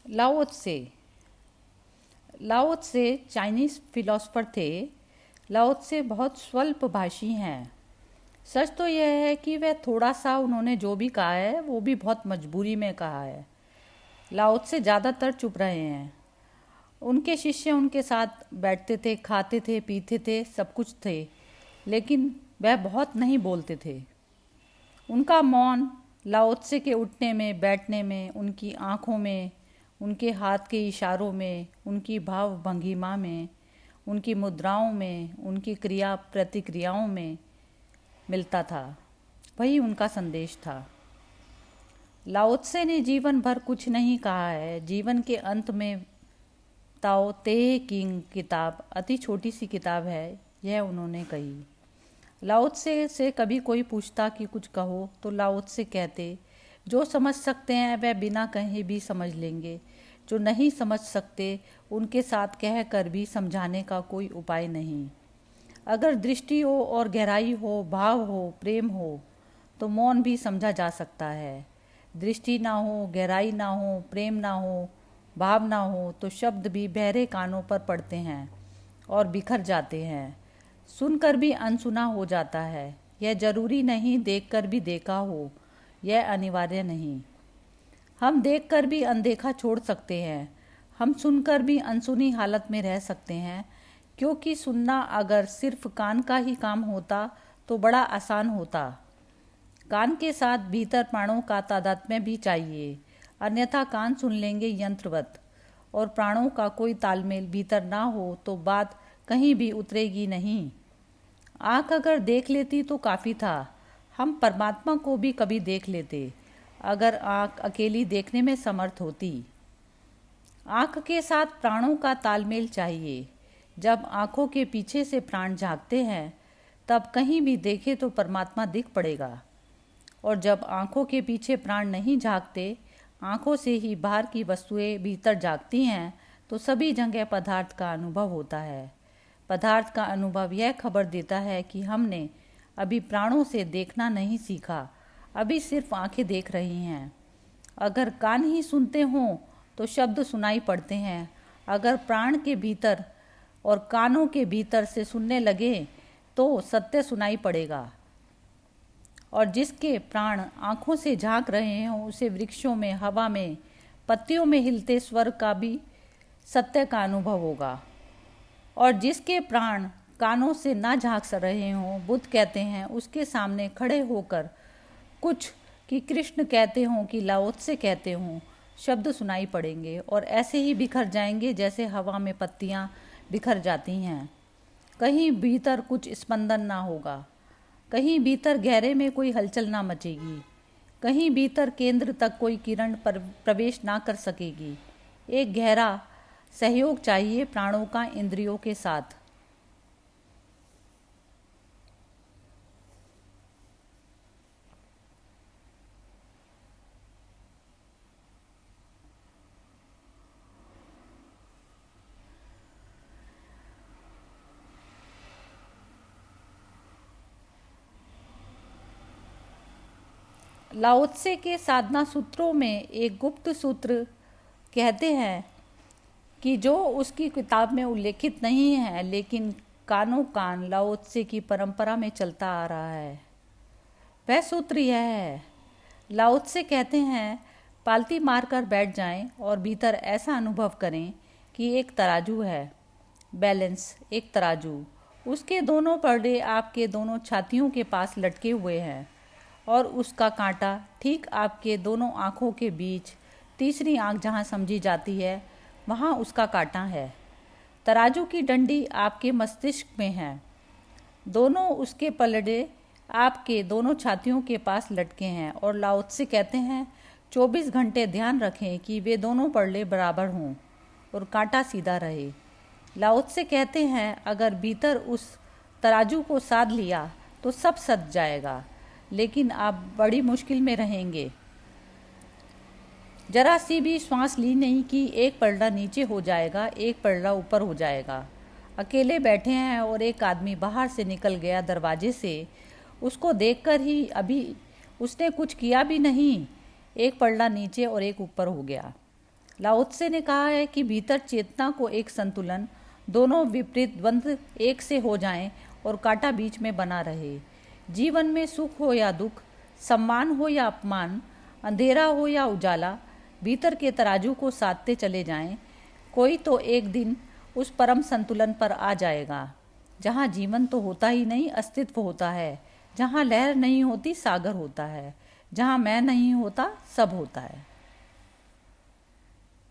लाओ त्से। लाओ त्से चाइनीज़ फिलोसोफर थे। लाओ त्से बहुत स्वल्प भाषी हैं। सच तो यह है कि वह थोड़ा सा उन्होंने जो भी कहा है वो भी बहुत मजबूरी में कहा है। लाओ त्से ज़्यादातर चुप रहे हैं। उनके शिष्य उनके साथ बैठते थे, खाते थे, पीते थे, सब कुछ थे, लेकिन वह बहुत नहीं बोलते थे। उनका मौन लाओ त्से के उठने में, बैठने में, उनकी आँखों में, उनके हाथ के इशारों में, उनकी भाव भंगिमा में, उनकी मुद्राओं में, उनकी क्रिया प्रतिक्रियाओं में मिलता था। वही उनका संदेश था। लाओ त्से ने जीवन भर कुछ नहीं कहा है। जीवन के अंत में ताओ ते किंग किताब, अति छोटी सी किताब है, यह उन्होंने कही। लाओ त्से से कभी कोई पूछता कि कुछ कहो तो लाओ त्से कहते, जो समझ सकते हैं वह बिना कहे भी समझ लेंगे, जो नहीं समझ सकते उनके साथ कह कर भी समझाने का कोई उपाय नहीं। अगर दृष्टि हो और गहराई हो, भाव हो, प्रेम हो, तो मौन भी समझा जा सकता है। दृष्टि ना हो, गहराई ना हो, प्रेम ना हो, भाव ना हो, तो शब्द भी बहरे कानों पर पड़ते हैं और बिखर जाते हैं। सुनकर भी अनसुना हो जाता है। यह जरूरी नहीं देखकर भी देखा हो, यह अनिवार्य नहीं। हम देखकर भी अनदेखा छोड़ सकते हैं। हम सुनकर भी अनसुनी हालत में रह सकते हैं, क्योंकि सुनना अगर सिर्फ कान का ही काम होता तो बड़ा आसान होता। कान के साथ भीतर प्राणों का तादात्म्य भी चाहिए, अन्यथा कान सुन लेंगे यंत्रवत, और प्राणों का कोई तालमेल भीतर ना हो तो बात कहीं भी उतरेगी नहीं। आँख अगर देख लेती तो काफ़ी था। हम परमात्मा को भी कभी देख लेते, अगर आँख अकेली देखने में समर्थ होती। आँख के साथ प्राणों का तालमेल चाहिए। जब आँखों के पीछे से प्राण झांकते हैं, तब कहीं भी देखे तो परमात्मा दिख पड़ेगा। और जब आँखों के पीछे प्राण नहीं झांकते, आँखों से ही बाहर की वस्तुएं भीतर जागती हैं, तो सभी जगह पदार्थ का अनुभव होता है। पदार्थ का अनुभव यह खबर देता है कि हमने अभी प्राणों से देखना नहीं सीखा, अभी सिर्फ आंखें देख रही हैं। अगर कान ही सुनते हों तो शब्द सुनाई पड़ते हैं। अगर प्राण के भीतर और कानों के भीतर से सुनने लगे तो सत्य सुनाई पड़ेगा। और जिसके प्राण आँखों से झांक रहे हों उसे वृक्षों में, हवा में, पत्तियों में हिलते स्वर का भी सत्य का अनुभव होगा। और जिसके प्राण कानों से ना झांक रहे हों, बुद्ध कहते हैं, उसके सामने खड़े होकर कुछ कि कृष्ण कहते हों कि लाओ त्से कहते हों, शब्द सुनाई पड़ेंगे और ऐसे ही बिखर जाएंगे जैसे हवा में पत्तियां बिखर जाती हैं। कहीं भीतर कुछ स्पंदन ना होगा, कहीं भीतर गहरे में कोई हलचल ना मचेगी, कहीं भीतर केंद्र तक कोई किरण पर प्रवेश ना कर सकेगी। एक गहरा सहयोग चाहिए प्राणों का इंद्रियों के साथ। लाओ त्से के साधना सूत्रों में एक गुप्त सूत्र कहते हैं कि जो उसकी किताब में उल्लेखित नहीं है, लेकिन कानों कान लाओ त्से की परंपरा में चलता आ रहा है। वह सूत्र यह है। लाओ त्से कहते हैं, पालती मारकर बैठ जाएं और भीतर ऐसा अनुभव करें कि एक तराजू है, बैलेंस, एक तराजू। उसके दोनों पलड़े आपके दोनों छातियों के पास लटके हुए हैं और उसका कांटा ठीक आपके दोनों आँखों के बीच, तीसरी आँख जहाँ समझी जाती है वहाँ उसका कांटा है। तराजू की डंडी आपके मस्तिष्क में है। दोनों उसके पलड़े आपके दोनों छातियों के पास लटके हैं। और लाओ त्से कहते हैं, 24 घंटे ध्यान रखें कि वे दोनों पलड़े बराबर हों और कांटा सीधा रहे। लाओ त्से कहते हैं, अगर भीतर उस तराजू को साध लिया तो सब सध जाएगा, लेकिन आप बड़ी मुश्किल में रहेंगे। जरा सी भी श्वास ली नहीं कि एक पलड़ा नीचे हो जाएगा, एक पलड़ा ऊपर हो जाएगा। अकेले बैठे हैं और एक आदमी बाहर से निकल गया दरवाजे से, उसको देखकर ही अभी उसने कुछ किया भी नहीं, एक पलड़ा नीचे और एक ऊपर हो गया। लाओ त्से ने कहा है कि भीतर चेतना को एक संतुलन, दोनों विपरीत द्वंद्व एक से हो जाएं और कांटा बीच में बना रहे। जीवन में सुख हो या दुख, सम्मान हो या अपमान, अंधेरा हो या उजाला, भीतर के तराजू को साधते चले जाएं। कोई तो एक दिन उस परम संतुलन पर आ जाएगा जहाँ जीवन तो होता ही नहीं, अस्तित्व होता है, जहाँ लहर नहीं होती सागर होता है, जहाँ मैं नहीं होता सब होता है।